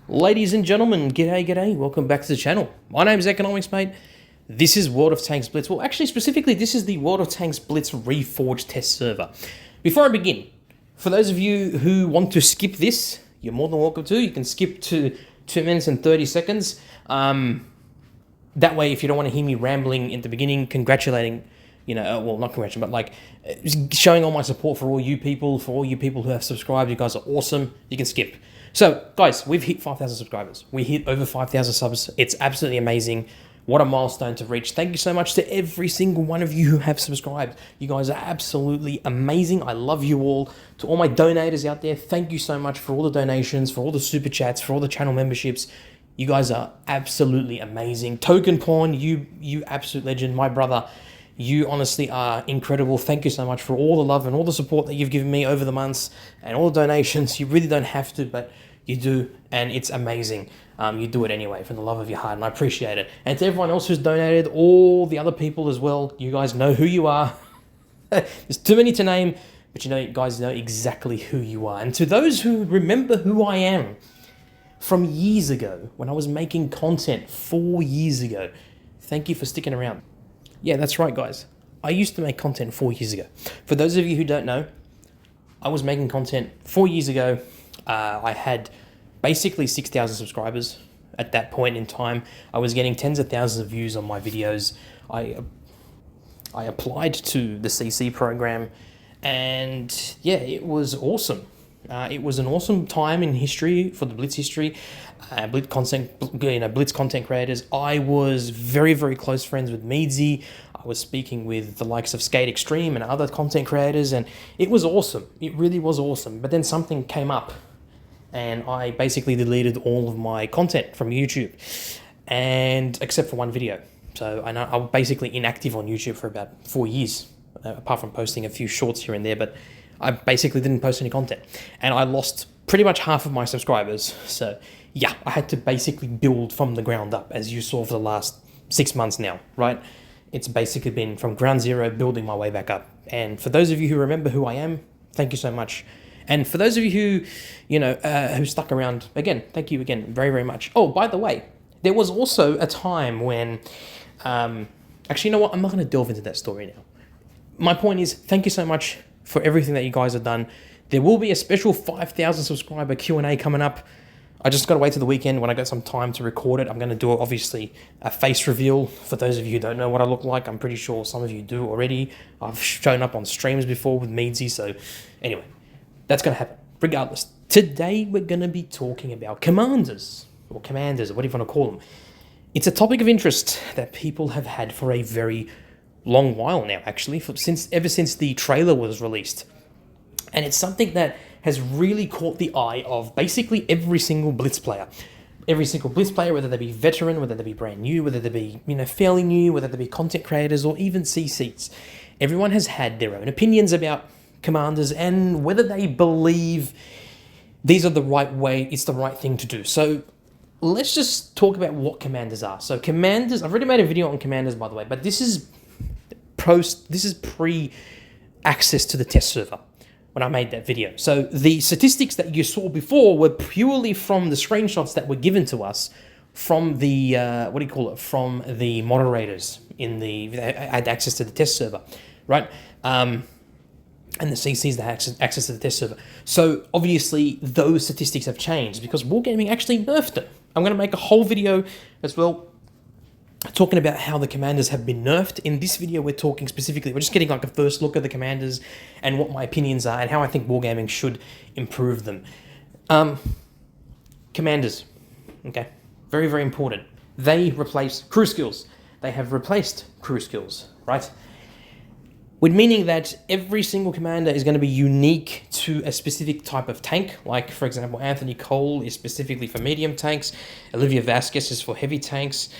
Ladies and gentlemen, g'day, welcome back to the channel. My name's Economics, mate. This is World of Tanks Blitz. Well, actually, specifically, this is the World of Tanks Blitz Reforged test server. Before I begin, for those of you who want to skip this, you're more than welcome to. You can skip to 2 minutes and 30 seconds. That way, if you don't want to hear me rambling in the beginning, congratulating, well, not congratulating, but like showing all my support for all you people who have subscribed. You guys are awesome. You can skip. So, guys, we've hit 5,000 subscribers. We hit over 5,000 subs. It's absolutely amazing. What a milestone to reach. Thank you so much to every single one of you who have subscribed. You guys are absolutely amazing. I love you all. To all my donators out there, thank you so much for all the donations, for all the super chats, for all the channel memberships. You guys are absolutely amazing. Token Pawn, you absolute legend. My brother, you honestly are incredible. Thank you so much for all the love and all the support that you've given me over the months and all the donations. You really don't have to, but you do, and it's amazing. You do it anyway from the love of your heart, and I appreciate it. And to everyone else who's donated, all the other people as well, you guys know who you are. There's too many to name, but you guys know exactly who you are. And to those who remember who I am from years ago, when I was making content 4 years ago, thank you for sticking around. Yeah, that's right, guys. I used to make content 4 years ago. For those of you who don't know, I was making content 4 years ago. I had basically 6,000 subscribers at that point in time. I was getting tens of thousands of views on my videos. I applied to the CC program, and yeah, it was awesome. It was an awesome time in history for the Blitz history. Blitz content creators. I was very, very close friends with Meadsy. I was speaking with the likes of Skate Extreme and other content creators, and it was awesome. It really was awesome. But then something came up, and I basically deleted all of my content from YouTube, and except for one video. So I was basically inactive on YouTube for about 4 years, apart from posting a few shorts here and there, but I basically didn't post any content, and I lost pretty much half of my subscribers. So yeah, I had to basically build from the ground up, as you saw for the last 6 months now, right? It's basically been from ground zero, building my way back up. And for those of you who remember who I am, thank you so much. And for those of you who, who stuck around, again, thank you again very, very much. Oh, by the way, there was also a time when, actually, you know what? I'm not going to delve into that story now. My point is, thank you so much for everything that you guys have done. There will be a special 5,000 subscriber Q&A coming up. I just got to wait till the weekend when I got some time to record it. I'm going to do, obviously, a face reveal. For those of you who don't know what I look like, I'm pretty sure some of you do already. I've shown up on streams before with Meadsy, so anyway, that's going to happen. Regardless, today we're going to be talking about commanders, or whatever you want to call them. It's a topic of interest that people have had for a very long while now, actually, ever since the trailer was released. And it's something that has really caught the eye of basically every single Blitz player. Every single Blitz player, whether they be veteran, whether they be brand new, whether they be, fairly new, whether they be content creators, or even CCs. Everyone has had their own opinions about commanders and whether they believe these are the right way, it's the right thing to do. So let's just talk about what commanders are. So commanders, I've already made a video on commanders, by the way, but this is pre-access to the test server when I made that video. So the statistics that you saw before were purely from the screenshots that were given to us from the, from the moderators that had access to the test server, right? And the CCs that had access to the test server. So obviously those statistics have changed because Wargaming actually nerfed them. I'm going to make a whole video as well talking about how the commanders have been nerfed. In this video, we're talking specifically, we're just getting like a first look at the commanders and what my opinions are and how I think Wargaming should improve them. Commanders, okay, very, very important. They replace crew skills. They have replaced crew skills, right? With meaning that every single commander is going to be unique to a specific type of tank. Like, for example, Anthony Cole is specifically for medium tanks. Olivia Vasquez is for heavy tanks.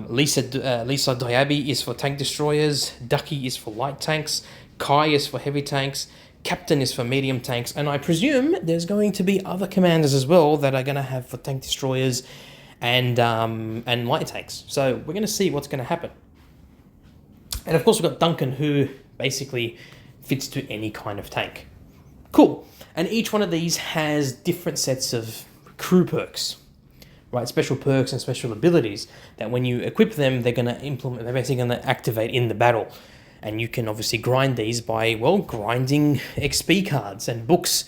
Lisa Diaby is for tank destroyers. Ducky is for light tanks. Kai is for heavy tanks. Captain is for medium tanks. And I presume there's going to be other commanders as well that are going to have for tank destroyers and light tanks. So we're going to see what's going to happen. And of course, we've got Duncan, who basically fits to any kind of tank. Cool. And each one of these has different sets of crew perks. right? Special perks and special abilities that when you equip them, they're basically going to activate in the battle. And you can obviously grind these by, well, grinding XP cards and books.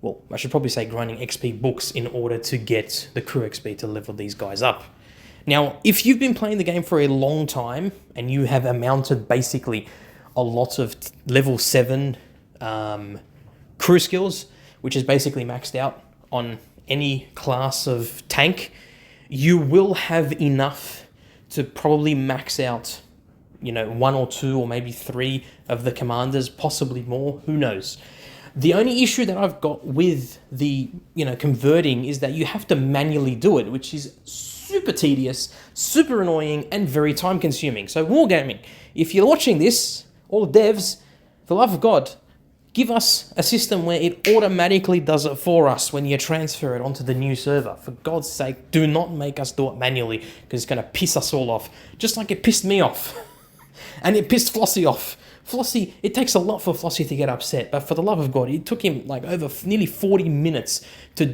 Well, I should probably say grinding XP books in order to get the crew XP to level these guys up. Now, if you've been playing the game for a long time and you have amounted basically a lot of level 7 crew skills, which is basically maxed out on any class of tank, you will have enough to probably max out, you know, 1 or 2 or maybe 3 of the commanders, possibly more, who knows. The only issue that I've got with the, you know, converting is that you have to manually do it, which is super tedious, super annoying, and very time consuming. So Wargaming, if you're watching this, all devs, for the love of God, give us a system where it automatically does it for us when you transfer it onto the new server. For God's sake, do not make us do it manually, because it's going to piss us all off, just like it pissed me off. And it pissed Flossie off. Flossie, it takes a lot for Flossie to get upset, but for the love of God, it took him like over nearly 40 minutes to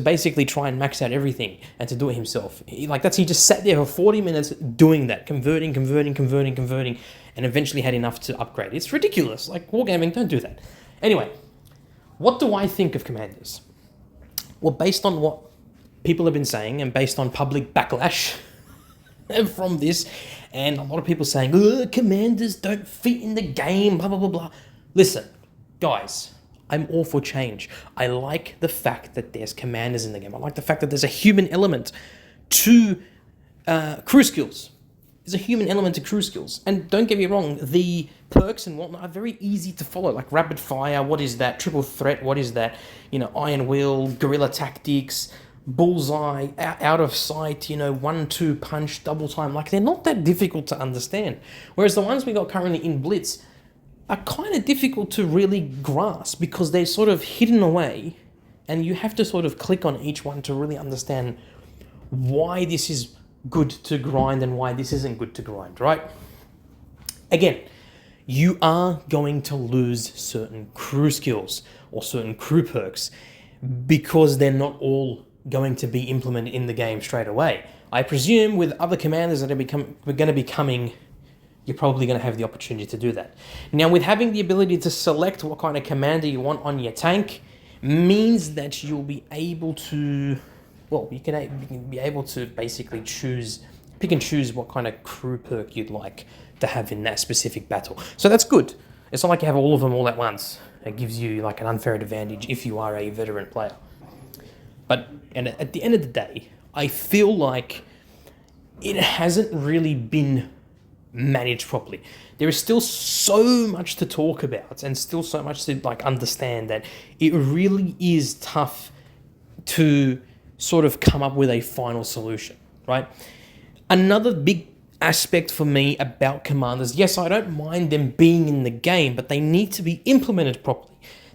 basically try and max out everything and to do it himself. He just sat there for 40 minutes doing that, converting, and eventually had enough to upgrade. It's ridiculous. Like, Wargaming, don't do that. Anyway, what do I think of commanders? Well, based on what people have been saying and based on public backlash from this, and a lot of people saying, commanders don't fit in the game, blah, blah, blah, blah. Listen, guys, I'm all for change. I like the fact that there's commanders in the game. I like the fact that there's a human element to crew skills. There's a human element to crew skills. And don't get me wrong, the perks and whatnot are very easy to follow, like rapid fire, what is that? Triple threat, what is that? You know, iron will, guerrilla tactics, bullseye, out of sight, you know, 1-2 punch, double time. Like, they're not that difficult to understand. Whereas the ones we got currently in Blitz are kind of difficult to really grasp because they're sort of hidden away and you have to sort of click on each one to really understand why this is good to grind and why this isn't good to grind, right? Again, you are going to lose certain crew skills or certain crew perks because they're not all going to be implemented in the game straight away. I presume with other commanders that are going to be coming, you're probably going to have the opportunity to do that. Now, with having the ability to select what kind of commander you want on your tank, means that you'll be able to, well, you can be able to basically pick and choose what kind of crew perk you'd like to have in that specific battle. So that's good. It's not like you have all of them all at once. It gives you like an unfair advantage if you are a veteran player. But at the end of the day, I feel like it hasn't really been managed properly. There is still so much to talk about and still so much to like understand that it really is tough to sort of come up with a final solution, right? Another big aspect for me about commanders, yes, I don't mind them being in the game, but they need to be implemented properly.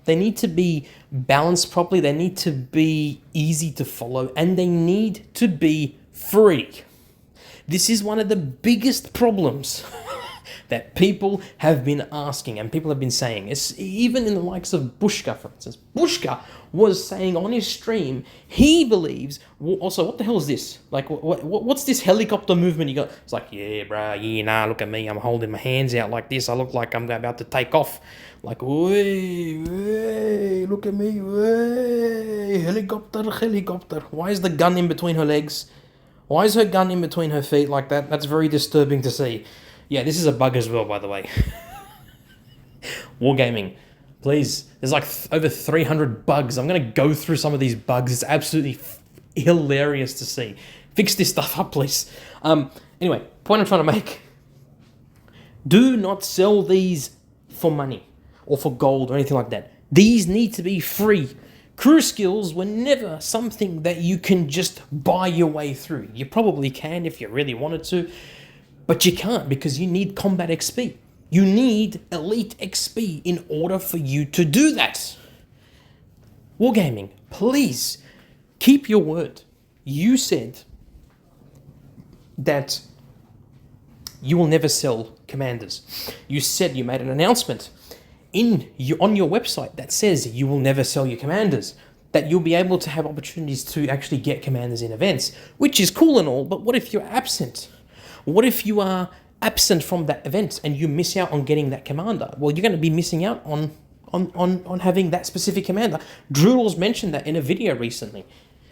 They need to be balanced properly, they need to be easy to follow, and they need to be free. This is one of the biggest problems that people have been asking and people have been saying. It's even in the likes of Bushka, for instance. Bushka was saying on his stream, he believes, also, what the hell is this? Like, what's this helicopter movement you got? It's like, yeah, bro, yeah, nah, look at me. I'm holding my hands out like this. I look like I'm about to take off. Like, way, look at me, way, helicopter. Why is the gun in between her legs? Why is her gun in between her feet like that? That's very disturbing to see. Yeah, this is a bug as well, by the way. Wargaming, please. There's like over 300 bugs. I'm going to go through some of these bugs. It's absolutely hilarious to see. Fix this stuff up, please. Anyway, point I'm trying to make. Do not sell these for money or for gold or anything like that. These need to be free. Crew skills were never something that you can just buy your way through. You probably can if you really wanted to, but you can't because you need combat XP. You need elite XP in order for you to do that. Wargaming, please keep your word. You said that you will never sell commanders. You said you made an announcement on your website that says you will never sell your commanders. that you'll be able to have opportunities to actually get commanders in events, which is cool and all, but what if you're absent? What if you are absent from that event and you miss out on getting that commander? Well, you're going to be missing out on having that specific commander. Droodles mentioned that in a video recently,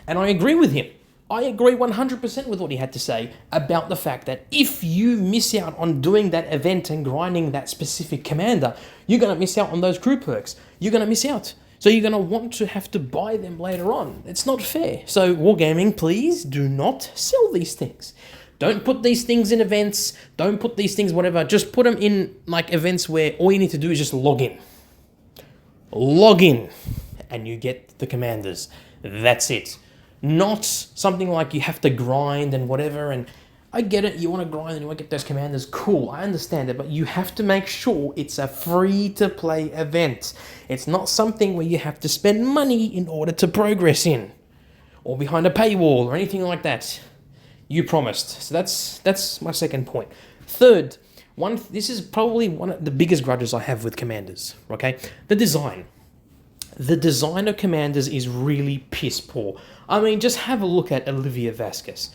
and I agree with him. I agree 100% with what he had to say about the fact that if you miss out on doing that event and grinding that specific commander, you're going to miss out on those crew perks. You're going to miss out. So you're going to want to have to buy them later on. It's not fair. So Wargaming, please do not sell these things. Don't put these things in events. Don't put these things whatever. Just put them in like events where all you need to do is just log in. Log in and you get the commanders. That's it. Not something like you have to grind and whatever, and I get it, you want to grind and you want to get those commanders, cool, I understand it, but you have to make sure it's a free-to-play event. It's not something where you have to spend money in order to progress in, or behind a paywall, or anything like that. You promised. So that's my second point. Third, this is probably one of the biggest grudges I have with commanders, okay? The design. The design of commanders is really piss poor. I mean, just have a look at Olivia Vasquez.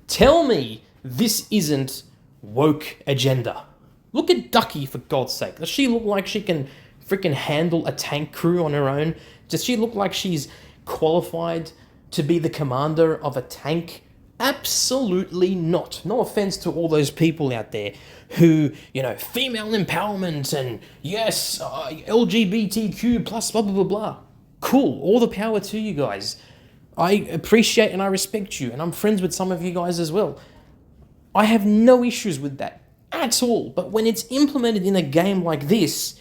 Tell me this isn't woke agenda. Look at Ducky, for God's sake. Does she look like she can freaking handle a tank crew on her own? Does she look like she's qualified to be the commander of a tank? Absolutely not. No offense to all those people out there who, female empowerment and yes, LGBTQ plus blah, blah, blah, blah. Cool. All the power to you guys. I appreciate and I respect you, and I'm friends with some of you guys as well. I have no issues with that at all. But when it's implemented in a game like this,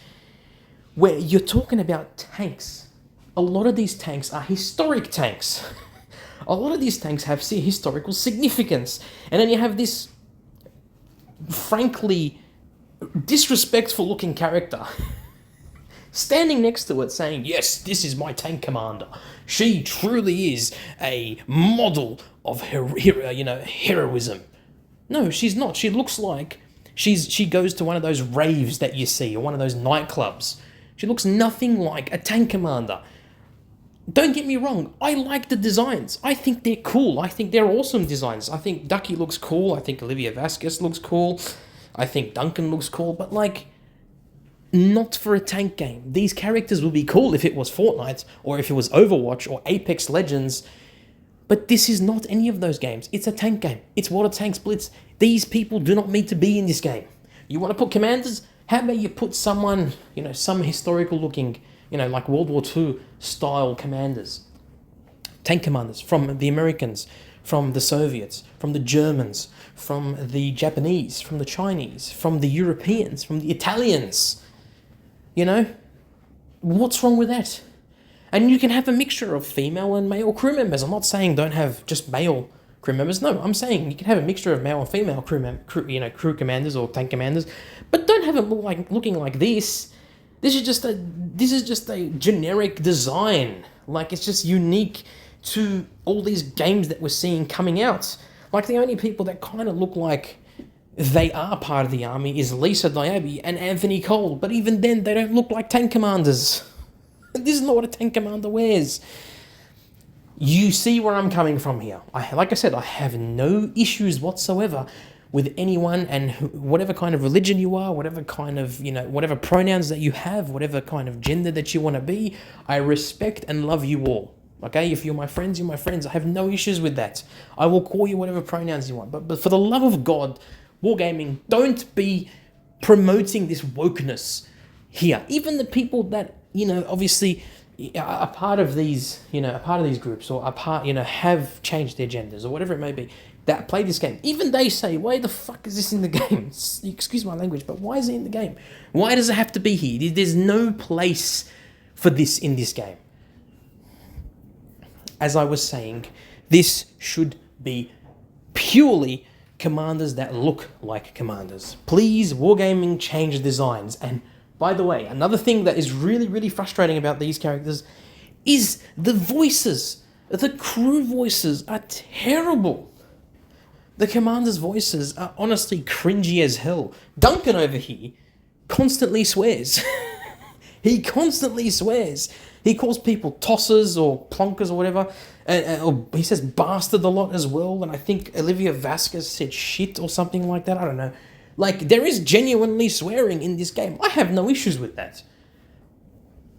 where you're talking about tanks, a lot of these tanks are historic tanks. A lot of these tanks have historical significance. And then you have this, frankly, disrespectful looking character standing next to it saying, yes, this is my tank commander. She truly is a model of heroism. No, she's not. She looks like she goes to one of those raves that you see, or one of those nightclubs. She looks nothing like a tank commander. Don't get me wrong, I like the designs. I think they're cool. I think they're awesome designs. I think Ducky looks cool. I think Olivia Vasquez looks cool. I think Duncan looks cool. But, not for a tank game. These characters would be cool if it was Fortnite, or if it was Overwatch, or Apex Legends. But this is not any of those games. It's a tank game. It's WOT Tanks Blitz. These people do not need to be in this game. You want to put commanders? How about you put someone, some historical looking, like World War II style commanders. Tank commanders from the Americans, from the Soviets, from the Germans, from the Japanese, from the Chinese, from the Europeans, from the Italians. What's wrong with that? And you can have a mixture of female and male crew members. I'm not saying don't have just male crew members. No, I'm saying you can have a mixture of male and female crew commanders or tank commanders, but don't have them looking like this. This is just a generic design. It's just unique to all these games that we're seeing coming out. The only people that kind of look like they are part of the army is Lisa Diaby and Anthony Cole, but even then they don't look like tank commanders. This is not what a tank commander wears. You see where I'm coming from here. Like I said, I have no issues whatsoever with anyone and whatever kind of religion you are, whatever kind of, whatever pronouns that you have, whatever kind of gender that you want to be. I respect and love you all. Okay, if you're my friends, you're my friends. I have no issues with that. I will call you whatever pronouns you want. But for the love of God, Wargaming, don't be promoting this wokeness here. Even the people that, obviously are part of these, groups, or have changed their genders or whatever it may be, that play this game, even they say, why the fuck is this in the game? Excuse my language, but why is it in the game? Why does it have to be here? There's no place for this in this game. As I was saying, this should be purely commanders that look like commanders. Please, Wargaming, change designs. And by the way, another thing that is really, really frustrating about these characters is the voices. The crew voices are terrible. The commanders' voices are honestly cringy as hell. Duncan over here constantly swears. He constantly swears. He calls people tossers or plonkers or whatever. Or he says bastard a lot as well. And I think Olivia Vasquez said shit or something like that. I don't know. Like, there is genuinely swearing in this game. I have no issues with that.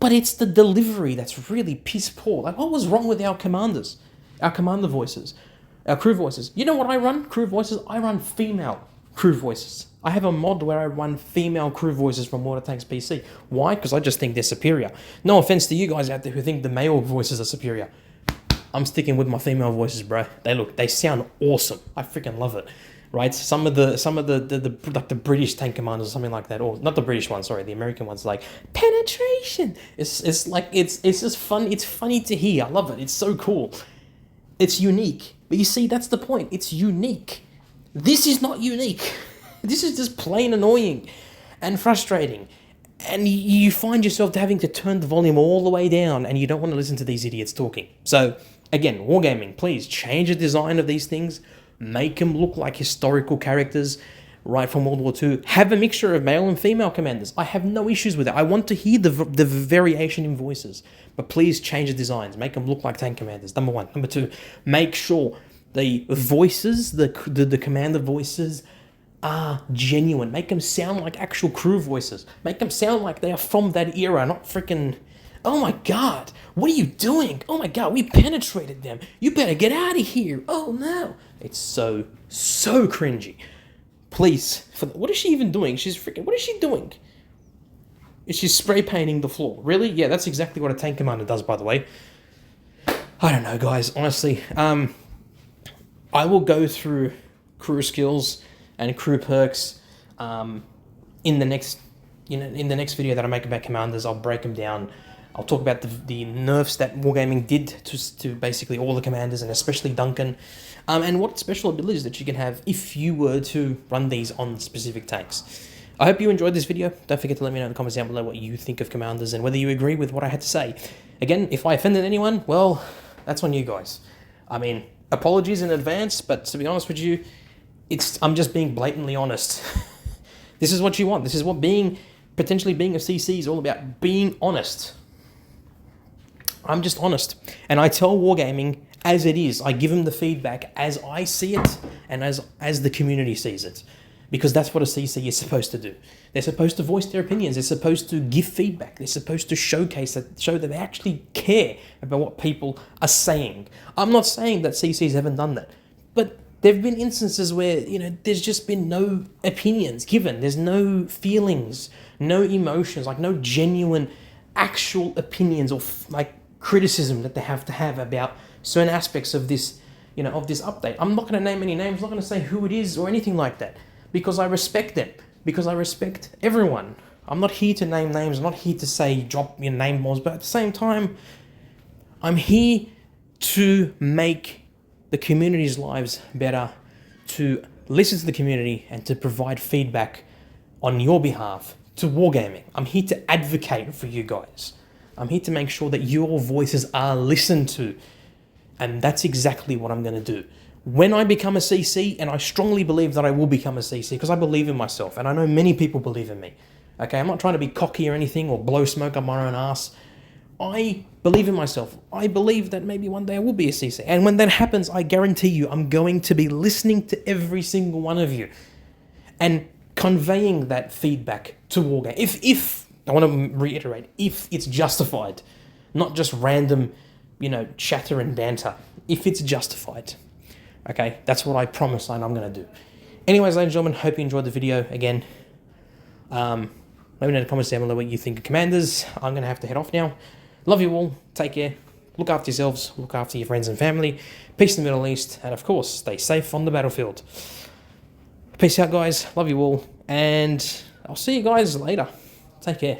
But it's the delivery that's really piss poor. Like, what was wrong with our commanders? Our commander voices. Our crew voices. You know what I run? Crew voices? I run female crew voices. I have a mod where I run female crew voices from Water Tanks PC. Why? Because I just think they're superior. No offense to you guys out there who think the male voices are superior. I'm sticking with my female voices, bro. They sound awesome. I freaking love it. Right? Some of the like the British tank commanders or something like that, or not the British ones, sorry, the American ones, like penetration. It's just fun. It's funny to hear. I love it. It's so cool. It's unique. But you see, that's the point. It's unique. This is not unique. This is just plain annoying and frustrating. And you find yourself having to turn the volume all the way down, and you don't want to listen to these idiots talking. So, again, Wargaming, please change the design of these things. Make them look like historical characters right from World War II. Have a mixture of male and female commanders. I have no issues with it. I want to hear the variation in voices. But please change the designs. Make them look like tank commanders, number one. Number two, make sure the voices, the commander voices, are genuine. Make them sound like actual crew voices. Make them sound like they are from that era, not freaking... Oh my god, what are you doing? Oh my god, we penetrated them. You better get out of here. Oh no. It's so cringy. Please, what is she even doing? What is she doing? Is she spray painting the floor? Really? Yeah, that's exactly what a tank commander does, by the way. I don't know, guys, honestly. I will go through crew skills and crew perks in the next video that I make about commanders. I'll break them down. I'll talk about the nerfs that Wargaming did to basically all the commanders, and especially Duncan, and what special abilities that you can have if you were to run these on specific tanks. I hope you enjoyed this video. Don't forget to let me know in the comments down below what you think of commanders and whether you agree with what I had to say. Again, if I offended anyone, well, that's on you guys. I mean, apologies in advance, but to be honest with you, I'm just being blatantly honest. This is what you want. This is what potentially being a CC is all about. Being honest. I'm just honest. And I tell Wargaming as it is. I give them the feedback as I see it and as the community sees it. Because that's what a CC is supposed to do. They're supposed to voice their opinions. They're supposed to give feedback. They're supposed to show that they actually care about what people are saying. I'm not saying that CCs haven't done that. But there have been instances where, there's just been no opinions given. There's no feelings, no emotions, like no genuine actual opinions or like criticism that they have to have about certain aspects of this, of this update. I'm not going to name any names. I'm not going to say who it is or anything like that because I respect them, because I respect everyone. I'm not here to name names. I'm not here to say drop your name bombs, but at the same time, I'm here to make the community's lives better, to listen to the community and to provide feedback on your behalf to Wargaming. I'm here to advocate for you guys. I'm here to make sure that your voices are listened to. And that's exactly what I'm going to do. When I become a CC, and I strongly believe that I will become a CC because I believe in myself, and I know many people believe in me. Okay, I'm not trying to be cocky or anything or blow smoke up my own ass. I believe in myself. I believe that maybe one day I will be a CC. And when that happens, I guarantee you, I'm going to be listening to every single one of you and conveying that feedback to Wargaming. If I want to reiterate, if it's justified, not just random, chatter and banter. If it's justified. Okay, that's what I promise and I'm going to do. Anyways, ladies and gentlemen, hope you enjoyed the video. Again, let me know in the comments down below what you think of commanders. I'm going to have to head off now. Love you all. Take care. Look after yourselves. Look after your friends and family. Peace in the Middle East. And of course, stay safe on the battlefield. Peace out, guys. Love you all. And I'll see you guys later. Take care.